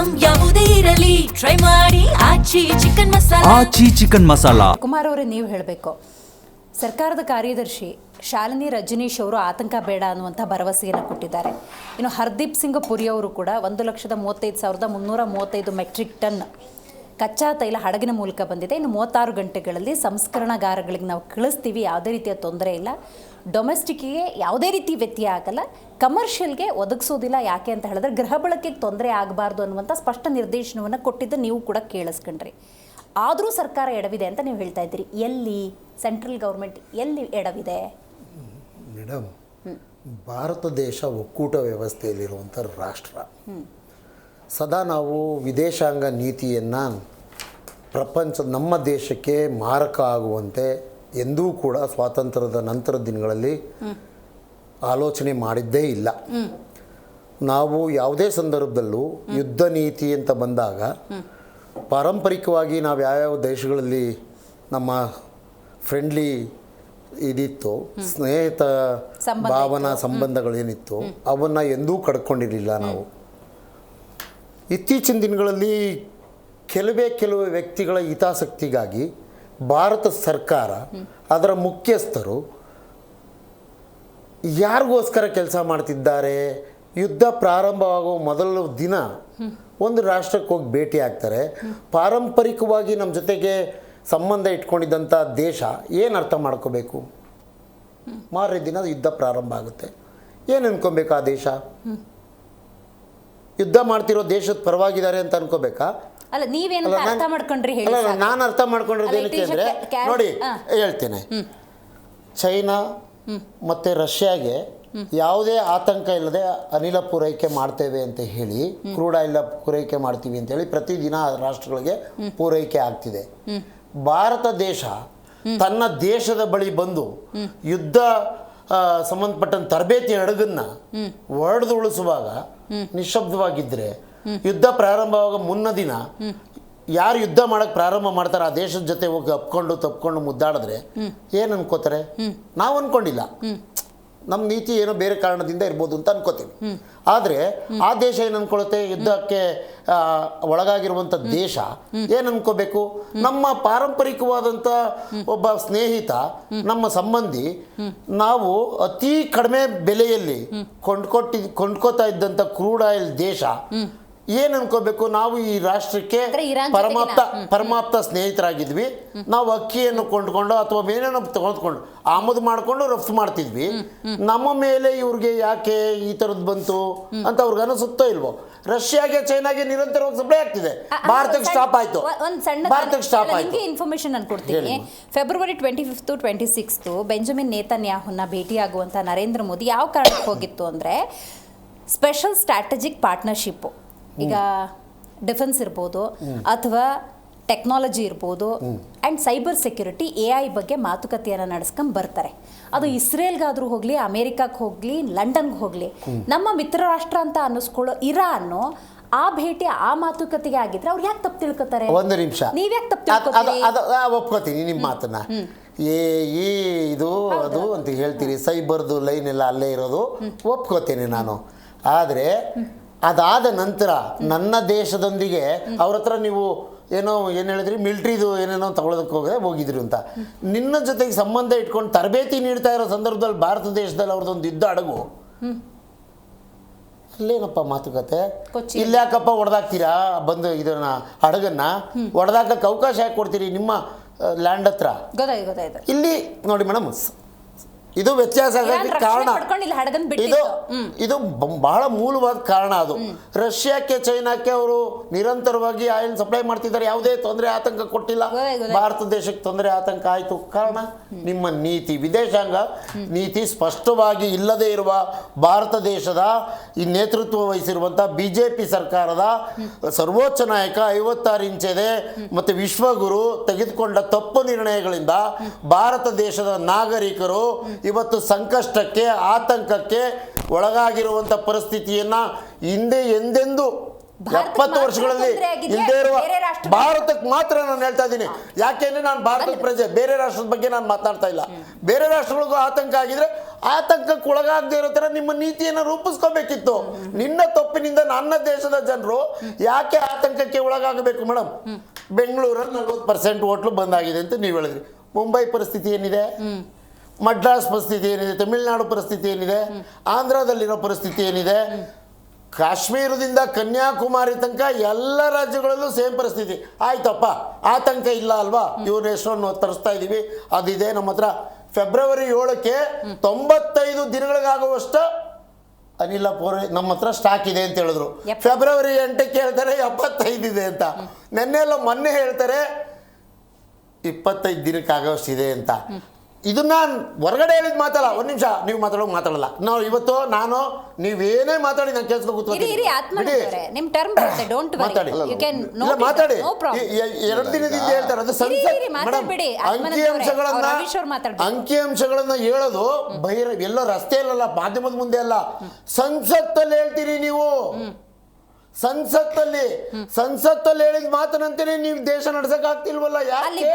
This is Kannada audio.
ಐಟಂ ಯಾವುದೇ ಇರಲಿ ಟ್ರೈ ಮಾಡಿ ಆಚಿ ಚಿಕನ್ ಮಸಾಲಾ. ಆಚಿ ಚಿಕನ್ ಮಸಾಲಾ. ಕುಮಾರ್ ಅವರೇ, ನೀವು ಹೇಳಬೇಕು, ಸರ್ಕಾರದ ಕಾರ್ಯದರ್ಶಿ ಶಾಲಿನಿ ರಜನೀಶ್ ಅವರು ಆತಂಕ ಬೇಡ ಅನ್ನುವಂಥ ಭರವಸೆಯನ್ನು ಕೊಟ್ಟಿದ್ದಾರೆ. ಇನ್ನು ಹರ್ದೀಪ್ ಸಿಂಗ್ ಪುರಿ ಅವರು ಕೂಡ 1,35,335 ಮೆಟ್ರಿಕ್ ಟನ್ ಕಚ್ಚಾ ತೈಲ ಹಡಗಿನ ಮೂಲಕ ಬಂದಿದೆ. ಇನ್ನು 36 ಗಂಟೆಗಳಲ್ಲಿ ಸಂಸ್ಕರಣಾಗಾರಗಳಿಗೆ ನಾವು ಕಳಿಸ್ತೀವಿ, ಯಾವುದೇ ರೀತಿಯ ತೊಂದರೆ ಇಲ್ಲ. ಡೊಮೆಸ್ಟಿಕ್ಕಿಗೆ ಯಾವುದೇ ರೀತಿ ವ್ಯತ್ಯಯ ಆಗಲ್ಲ, ಕಮರ್ಷಿಯಲ್ಗೆ ಒದಗಿಸೋದಿಲ್ಲ. ಯಾಕೆ ಅಂತ ಹೇಳಿದ್ರೆ ಗೃಹ ಬಳಕೆಗೆ ತೊಂದರೆ ಆಗಬಾರ್ದು ಅನ್ನುವಂಥ ಸ್ಪಷ್ಟ ನಿರ್ದೇಶನವನ್ನು ಕೊಟ್ಟಿದ್ದು ನೀವು ಕೂಡ ಕೇಳಿಸ್ಕೊಂಡ್ರಿ. ಆದರೂ ಸರ್ಕಾರ ಎಡವಿದೆ ಅಂತ ನೀವು ಹೇಳ್ತಾ ಇದ್ದೀರಿ. ಎಲ್ಲಿ ಸೆಂಟ್ರಲ್ ಗೌರ್ಮೆಂಟ್ ಎಲ್ಲಿ ಎಡವಿದೆ? ಮೇಡಮ್, ಭಾರತ ದೇಶ ಒಕ್ಕೂಟ ವ್ಯವಸ್ಥೆಯಲ್ಲಿರುವಂಥ ರಾಷ್ಟ್ರ. ಸದಾ ನಾವು ವಿದೇಶಾಂಗ ನೀತಿಯನ್ನು ನಮ್ಮ ದೇಶಕ್ಕೆ ಮಾರಕ ಆಗುವಂತೆ ಎಂದೂ ಕೂಡ ಸ್ವಾತಂತ್ರ್ಯದ ನಂತರದ ದಿನಗಳಲ್ಲಿ ಆಲೋಚನೆ ಮಾಡಿದ್ದೇ ಇಲ್ಲ. ನಾವು ಯಾವುದೇ ಸಂದರ್ಭದಲ್ಲೂ ಯುದ್ಧ ನೀತಿ ಅಂತ ಬಂದಾಗ ಪಾರಂಪರಿಕವಾಗಿ ನಾವು ಯಾವ್ಯಾವ ದೇಶಗಳಲ್ಲಿ ನಮ್ಮ ಫ್ರೆಂಡ್ಲಿ ಇದಿತ್ತು, ಸ್ನೇಹಿತ ಭಾವನಾ ಸಂಬಂಧಗಳೇನಿತ್ತು ಅವನ್ನು ಎಂದೂ ಕಡ್ಕೊಂಡಿರಲಿಲ್ಲ ನಾವು. ಇತ್ತೀಚಿನ ದಿನಗಳಲ್ಲಿ ಕೆಲವು ವ್ಯಕ್ತಿಗಳ ಹಿತಾಸಕ್ತಿಗಾಗಿ ಭಾರತ ಸರ್ಕಾರ, ಅದರ ಮುಖ್ಯಸ್ಥರು ಯಾರಿಗೋಸ್ಕರ ಕೆಲಸ ಮಾಡ್ತಿದ್ದಾರೆ? ಯುದ್ಧ ಪ್ರಾರಂಭವಾಗುವ ಮೊದಲ ದಿನ ಒಂದು ರಾಷ್ಟ್ರಕ್ಕೆ ಹೋಗಿ ಭೇಟಿ ಆಗ್ತಾರೆ. ಪಾರಂಪರಿಕವಾಗಿ ನಮ್ಮ ಜೊತೆಗೆ ಸಂಬಂಧ ಇಟ್ಕೊಂಡಿದ್ದಂಥ ದೇಶ ಏನು ಅರ್ಥ ಮಾಡ್ಕೋಬೇಕು? ಮಾರನೇ ದಿನ ಯುದ್ಧ ಪ್ರಾರಂಭ ಆಗುತ್ತೆ. ಏನು ಅನ್ಕೊಬೇಕು? ಆ ದೇಶ ಯುದ್ಧ ಮಾಡ್ತಿರೋ ದೇಶದ ಪರವಾಗಿದ್ದಾರೆ ಅಂತ ಅನ್ಕೋಬೇಕಾ? ಅಲ್ಲ, ನೀವೇನು ಅರ್ಥ ಮಾಡ್ಕೊಂಡ್ರಿ ಹೇಳಿ. ಅಲ್ಲ, ನಾನು ಅರ್ಥ ಮಾಡ್ಕೊಂಡಿರೋದು ಏನಕ್ಕೆ ಅಂದರೆ, ನೋಡಿ ಹೇಳ್ತೇನೆ, ಚೈನಾ ಮತ್ತು ರಷ್ಯಾಗೆ ಯಾವುದೇ ಆತಂಕ ಇಲ್ಲದೆ ಅನಿಲ ಪೂರೈಕೆ ಮಾಡ್ತೇವೆ ಅಂತ ಹೇಳಿ, ಕ್ರೂಡ್ ಆಯಿಲ್ ಪೂರೈಕೆ ಮಾಡ್ತೀವಿ ಅಂತೇಳಿ ಪ್ರತಿದಿನ ರಾಷ್ಟ್ರಗಳಿಗೆ ಪೂರೈಕೆ ಆಗ್ತಿದೆ. ಭಾರತ ದೇಶ ತನ್ನ ದೇಶದ ಬಳಿ ಬಂದು ಯುದ್ಧ ಸಂಬಂಧಪಟ್ಟಂತ ತರಬೇತಿ ಹಡಗನ್ನ ಒಡೆದುಳಿಸುವಾಗ ನಿಶಬ್ದವಾಗಿದ್ದರೆ, ಯುದ್ಧ ಪ್ರಾರಂಭವಾಗ ಮುನ್ನ ದಿನ ಯಾರು ಯುದ್ಧ ಮಾಡಕ್ಕೆ ಪ್ರಾರಂಭ ಮಾಡ್ತಾರೆ ಆ ದೇಶದ ಜೊತೆ ಹೋಗಿ ತಪ್ಕೊಂಡು ಮುದ್ದಾಡಿದ್ರೆ ಏನು ಅನ್ಕೋತಾರೆ? ನಾವು ಅನ್ಕೊಂಡಿಲ್ಲ, ನಮ್ಮ ನೀತಿ ಏನೋ ಬೇರೆ ಕಾರಣದಿಂದ ಇರ್ಬೋದು ಅಂತ ಅನ್ಕೋತೀವಿ. ಆದರೆ ಆ ದೇಶ ಏನು ಅನ್ಕೊಳುತ್ತೆ? ಯುದ್ಧಕ್ಕೆ ಒಳಗಾಗಿರುವಂಥ ದೇಶ ಏನು ಅನ್ಕೋಬೇಕು? ನಮ್ಮ ಪಾರಂಪರಿಕವಾದಂಥ ಒಬ್ಬ ಸ್ನೇಹಿತ, ನಮ್ಮ ಸಂಬಂಧಿ, ನಾವು ಅತಿ ಕಡಿಮೆ ಬೆಲೆಯಲ್ಲಿ ಕೊಂಡ್ಕೋತಾ ಇದ್ದಂಥ ಕ್ರೂಡ್ ಆಯಿಲ್ ದೇಶ ಏನು ಅನ್ಕೋಬೇಕು? ನಾವು ಈ ರಾಷ್ಟ್ರಕ್ಕೆ ಪರಮಾಪ್ತ ಸ್ನೇಹಿತರಾಗಿದ್ವಿ. ನಾವು ಅಕ್ಕಿಯನ್ನು ಕೊಂಡ್ಕೊಂಡು ಅಥವಾ ಏನೇನೋ ತೆಗೆದುಕೊಂಡು ಆಮದು ಮಾಡಿಕೊಂಡು ರಫ್ತು ಮಾಡ್ತಿದ್ವಿ. ನಮ್ಮ ಮೇಲೆ ಇವ್ರಿಗೆ ಯಾಕೆ ಈ ಥರದ್ದು ಬಂತು ಅಂತ ಅವ್ರಿಗೆ ಅನಿಸುತ್ತೋ ಇಲ್ವೋ? ರಷ್ಯಾಗೆ ಚೈನಾಗೆ ನಿರಂತರವಾಗಿ ಸಪ್ಲೈ ಆಗ್ತಿದೆ, ಭಾರತಕ್ಕೆ ಸ್ಟಾಪ್ ಆಯ್ತು. ಭಾರತಕ್ಕೆ ಸ್ಟಾಪ್ ಆಯ್ತು. ಇನ್ಫಾರ್ಮೇಶನ್ ನಾನು ಕೊಡ್ತೀನಿ. ಫೆಬ್ರವರಿ 25, 26 ಬೆಂಜಮಿನ್ ನೇತನ್ಯಾಹುನ ಭೇಟಿಯಾಗುವಂಥ ನರೇಂದ್ರ ಮೋದಿ ಯಾವ ಕಾರಣಕ್ಕೆ ಹೋಗಿತ್ತು ಅಂದರೆ, ಸ್ಪೆಷಲ್ ಸ್ಟ್ರಾಟಜಿಕ್ ಪಾರ್ಟ್ನರ್ಶಿಪ್ಪು. ಈಗ ಡಿಫೆನ್ಸ್ ಇರ್ಬೋದು ಅಥವಾ ಟೆಕ್ನಾಲಜಿ ಇರ್ಬೋದು ಆ್ಯಂಡ್ ಸೈಬರ್ ಸೆಕ್ಯೂರಿಟಿ, AI ಬಗ್ಗೆ ಮಾತುಕತೆಯನ್ನು ನಡೆಸ್ಕೊಂಡು ಬರ್ತಾರೆ. ಅದು ಇಸ್ರೇಲ್ಗಾದರೂ ಹೋಗಲಿ, ಅಮೇರಿಕಕ್ಕೆ ಹೋಗಲಿ, ಲಂಡನ್ಗೆ ಹೋಗಲಿ, ನಮ್ಮ ಮಿತ್ರ ರಾಷ್ಟ್ರ ಅಂತ ಅನ್ನಿಸ್ಕೊಳ್ಳೋ ಇರಾನ್ನು ಆ ಭೇಟಿ ಆ ಮಾತುಕತೆಗೆ ಆಗಿದ್ರೆ ಅವ್ರು ಯಾಕೆ ತಪ್ಪು ತಿಳ್ಕೊತಾರೆ? ಒಂದು ನಿಮಿಷ, ನೀವ್ಯಾಕೆ ತಪ್ಪು ತಿಳ್ಕೊತೀರಿ? ಒಪ್ಕೋತೀನಿ ನಿಮ್ಮ ಮಾತನ್ನ. ಇದು ಅದು ಅಂತ ಹೇಳ್ತೀರಿ, ಸೈಬರ್ದು ಲೈನ್ ಎಲ್ಲ ಅಲ್ಲೇ ಇರೋದು ಒಪ್ಕೋತೀನಿ ನಾನು. ಆದರೆ ಅದಾದ ನಂತರ ನನ್ನ ದೇಶದೊಂದಿಗೆ ಅವ್ರ ಹತ್ರ ನೀವು ಏನು ಹೇಳಿದ್ರಿ, ಮಿಲ್ಟ್ರಿದು ಏನೇನೋ ತಗೊಳ್ಳೋದಕ್ಕೆ ಹೋಗಿದ್ರು ಅಂತ. ನಿನ್ನ ಜೊತೆಗೆ ಸಂಬಂಧ ಇಟ್ಕೊಂಡು ತರಬೇತಿ ನೀಡ್ತಾ ಇರೋ ಸಂದರ್ಭದಲ್ಲಿ ಭಾರತ ದೇಶದಲ್ಲಿ ಅವ್ರದ್ದೊಂದು ಯುದ್ಧ ಹಡಗು, ಅಲ್ಲೇನಪ್ಪ ಮಾತುಕತೆ? ಇಲ್ಯಾಕಪ್ಪ ಹೊಡೆದಾಕ್ತೀರಾ? ಬಂದು ಇದನ್ನ ಹಡಗನ್ನ ಹೊಡೆದಾಕಕ್ಕೆ ಅವಕಾಶ ಯಾಕೆ ಕೊಡ್ತೀರಿ ನಿಮ್ಮ ಲ್ಯಾಂಡ್ ಹತ್ರ? ಇಲ್ಲಿ ನೋಡಿ ಮೇಡಮ್, ಇದು ವ್ಯತ್ಯಾಸ ಆಗೋದಕ್ಕೆ ಕಾರಣ ಇದು ಬಹಳ ಮೂಲವಾದ ಕಾರಣ. ಅದು ರಷ್ಯಾಕ್ಕೆ ಚೈನಾಕ್ಕೆ ಅವರು ನಿರಂತರವಾಗಿ ಆಯಿಲ್ ಸಪ್ಲೈ ಮಾಡ್ತಿದ್ದಾರೆ, ಯಾವುದೇ ತೊಂದರೆ ಆತಂಕ ಕೊಟ್ಟಿಲ್ಲ. ಭಾರತ ದೇಶಕ್ಕೆ ತೊಂದರೆ ಆತಂಕ ಆಯಿತು. ಕಾರಣ ನಿಮ್ಮ ನೀತಿ, ವಿದೇಶಾಂಗ ನೀತಿ ಸ್ಪಷ್ಟವಾಗಿ ಇಲ್ಲದೆ ಇರುವ ಭಾರತ ದೇಶದ ಈ ನೇತೃತ್ವ ವಹಿಸಿರುವಂಥ BJP ಸರ್ಕಾರದ ಸರ್ವೋಚ್ಚ ನಾಯಕ 56 ಇಂಚಿದೆ ಮತ್ತು ವಿಶ್ವಗುರು ತೆಗೆದುಕೊಂಡ ತಪ್ಪು ನಿರ್ಣಯಗಳಿಂದ ಭಾರತ ದೇಶದ ನಾಗರಿಕರು ಇವತ್ತು ಸಂಕಷ್ಟಕ್ಕೆ, ಆತಂಕಕ್ಕೆ ಒಳಗಾಗಿರುವಂಥ ಪರಿಸ್ಥಿತಿಯನ್ನು ಹಿಂದೆ ಎಂದೆಂದೂ ಭಾರತಕ್ಕೆ 70 ಮಾತ್ರ ವರ್ಷಗಳಲ್ಲಿ ತೊಂದ್ರೆ ಆಗಿದ್ರೆ ಇಲ್ಲದೆ ಇರುವ ಬೇರೆ ರಾಷ್ಟ್ರಗಳು- ಭಾರತಕ್ಕೆ ಮಾತ್ರ ನಾನು ಹೇಳ್ತಾ ಇದ್ದೀನಿ. ಯಾಕೆಂದ್ರೆ ನಾನು ಭಾರತದ ಪ್ರಜೆ, ಬೇರೆ ರಾಷ್ಟ್ರದ ಬಗ್ಗೆ ನಾನು ಮಾತನಾಡ್ತಾ ಇಲ್ಲ. ಬೇರೆ ರಾಷ್ಟ್ರಗಳಿಗೂ ಆತಂಕ ಆಗಿದ್ರೆ ಆತಂಕಕ್ಕೆ ಒಳಗಾಗದೇ ಇರೋ ತರ ನಿಮ್ಮ ನೀತಿಯನ್ನು ರೂಪಿಸ್ಕೋಬೇಕಿತ್ತು. ನಿನ್ನ ತಪ್ಪಿನಿಂದ ನನ್ನ ದೇಶದ ಜನರು ಯಾಕೆ ಆತಂಕಕ್ಕೆ ಒಳಗಾಗಬೇಕು ಮೇಡಮ್? ಬೆಂಗಳೂರಲ್ಲಿ 40% ಹೋಟ್ಲು ಬಂದಾಗಿದೆ ಅಂತ ನೀವು ಹೇಳಿದ್ರಿ. ಮುಂಬೈ ಪರಿಸ್ಥಿತಿ ಏನಿದೆ, ಮಡ್ರಾಸ್ ಪರಿಸ್ಥಿತಿ ಏನಿದೆ, ತಮಿಳುನಾಡು ಪರಿಸ್ಥಿತಿ ಏನಿದೆ, ಆಂಧ್ರದಲ್ಲಿರೋ ಪರಿಸ್ಥಿತಿ ಏನಿದೆ, ಕಾಶ್ಮೀರದಿಂದ ಕನ್ಯಾಕುಮಾರಿ ತನಕ ಎಲ್ಲ ರಾಜ್ಯಗಳಲ್ಲೂ ಸೇಮ್ ಪರಿಸ್ಥಿತಿ. ಆಯ್ತಪ್ಪ, ಆತಂಕ ಇಲ್ಲ ಅಲ್ವಾ? ಇವ್ರು ಎಷ್ಟೊಂದು ತರಿಸ್ತಾ ಇದ್ದೀವಿ, ಅದಿದೆ ನಮ್ಮ ಹತ್ರ. ಫೆಬ್ರವರಿ 7ಕ್ಕೆ 95 ದಿನಗಳಿಗಾಗುವಷ್ಟು ಅನಿಲ ಪೂರೈ ನಮ್ಮ ಹತ್ರ ಸ್ಟಾಕ್ ಇದೆ ಅಂತ ಹೇಳಿದ್ರು. ಫೆಬ್ರವರಿ 8ಕ್ಕೆ ಹೇಳ್ತಾರೆ 75 ಇದೆ ಅಂತ. ಮೊನ್ನೆ ಹೇಳ್ತಾರೆ 25 ದಿನಕ್ಕಾಗೋಷ್ಟಿದೆ ಅಂತ. ಇದನ್ನ ಹೊರಗಡೆ ಹೇಳಿದ ಮಾತಲ್ಲ. ಒಂದ್ ನಿಮಿಷ, ನೀವು ಮಾತಾಡಲ್ಲ. ನಾವು ಇವತ್ತು ನೀವೇನೇ ಮಾತಾಡಿ ನಾನು ಕೇಳಿಸ್ಕೊ ಮಾತಾಡಿ. 2 ದಿನದಿಂದ ಹೇಳ್ತಾರೆ. ಅದು ಅಂಕಿಅಂಶಗಳನ್ನ ಹೇಳೋದು ಎಲ್ಲೋ ರಸ್ತೆಯಲ್ಲ, ಮಾಧ್ಯಮದ ಮುಂದೆ ಅಲ್ಲ, ಸಂಸತ್ತಲ್ಲಿ ಹೇಳ್ತೀರಿ ನೀವು. ಸಂಸತ್ತಲ್ಲಿ ಹೇಳಿದ ಮಾತನಂತೆಯೇ ನೀವು ದೇಶ ನಡ್ಸಕ್ ಆಗ್ತಿಲ್ವಲ್ಲ? ಯಾಕೆ?